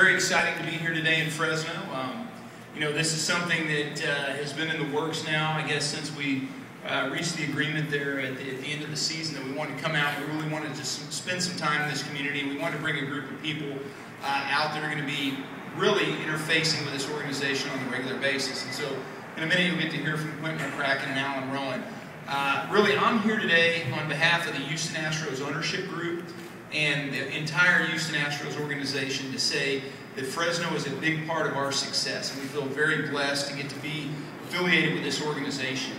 very exciting to be here today in Fresno. This is something that has been in the works now, I guess, since we reached the agreement there at the end of the season that we wanted to come out. We really wanted to spend some time in this community. We wanted to bring a group of people out that are going to be really interfacing with this organization on a regular basis. And so in a minute you'll get to hear from Quentin McCracken and Alan Rowan. Really, I'm here today on behalf of the Houston Astros ownership group and the entire Houston Astros organization to say that Fresno is a big part of our success, and we feel very blessed to get to be affiliated with this organization.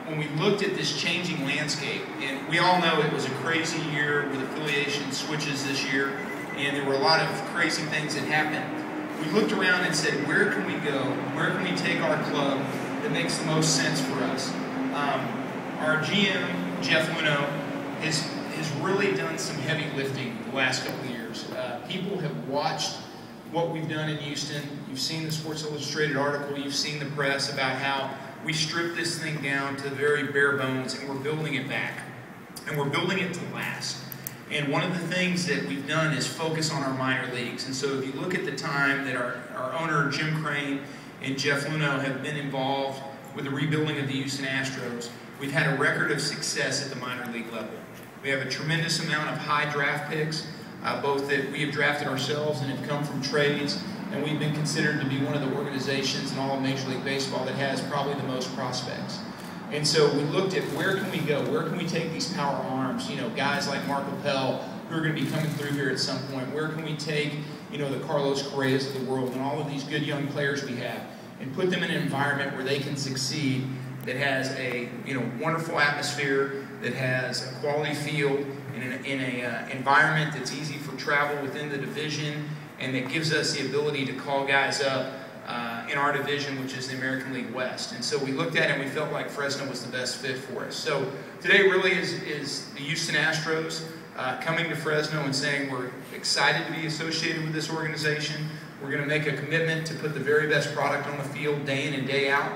When we looked at this changing landscape, and we all know it was a crazy year with affiliation switches this year, and there were a lot of crazy things that happened. We looked around and said, where can we go? Where can we take our club that makes the most sense for us? Our GM, Jeff Luno, has really done some heavy lifting the last couple of years. People have watched what we've done in Houston. You've seen the Sports Illustrated article. You've seen the press about how we stripped this thing down to the very bare bones, and we're building it back. And we're building it to last. And one of the things that we've done is focus on our minor leagues. And so if you look at the time that our owner, Jim Crane, and Jeff Luno have been involved with the rebuilding of the Houston Astros, we've had a record of success at the minor league level. We have a tremendous amount of high draft picks, both that we have drafted ourselves and have come from trades, and we've been considered to be one of the organizations in all of Major League Baseball that has probably the most prospects. And so we looked at where can we go, where can we take these power arms, guys like Mark Appel, who are going to be coming through here at some point, where can we take, the Carlos Correas of the world and all of these good young players we have, and put them in an environment where they can succeed, that has a wonderful atmosphere, that has a quality field, in an environment that's easy for travel within the division, and that gives us the ability to call guys up in our division, which is the American League West. And so we looked at it and we felt like Fresno was the best fit for us. So today really is the Houston Astros coming to Fresno and saying we're excited to be associated with this organization. We're going to make a commitment to put the very best product on the field day in and day out.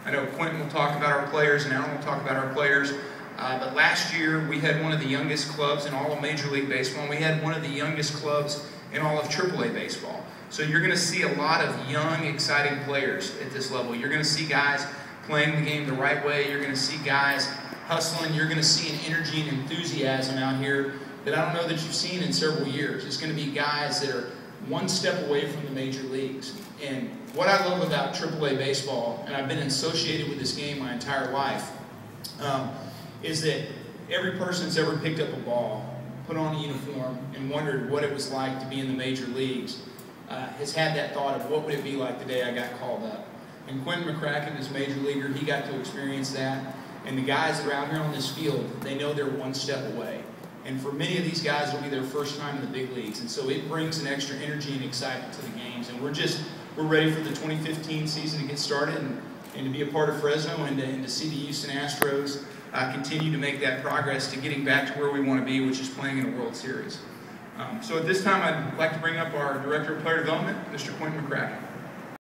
I know Quentin will talk about our players and Alan will talk about our players. But last year, we had one of the youngest clubs in all of Major League Baseball, and we had one of the youngest clubs in all of AAA baseball. So you're going to see a lot of young, exciting players at this level. You're going to see guys playing the game the right way. You're going to see guys hustling. You're going to see an energy and enthusiasm out here that I don't know that you've seen in several years. It's going to be guys that are one step away from the major leagues. And what I love about AAA baseball, and I've been associated with this game my entire life, is that every person that's ever picked up a ball, put on a uniform, and wondered what it was like to be in the major leagues has had that thought of what would it be like the day I got called up. And Quentin McCracken, as major leaguer, he got to experience that. And the guys that are out here on this field, they know they're one step away. And for many of these guys, it'll be their first time in the big leagues. And so it brings an extra energy and excitement to the games. And we're ready for the 2015 season to get started and to be a part of Fresno and to see the Houston Astros continue to make that progress to getting back to where we want to be, which is playing in a World Series. So at this time, I'd like to bring up our Director of Player Development, Mr. Quentin McCracken.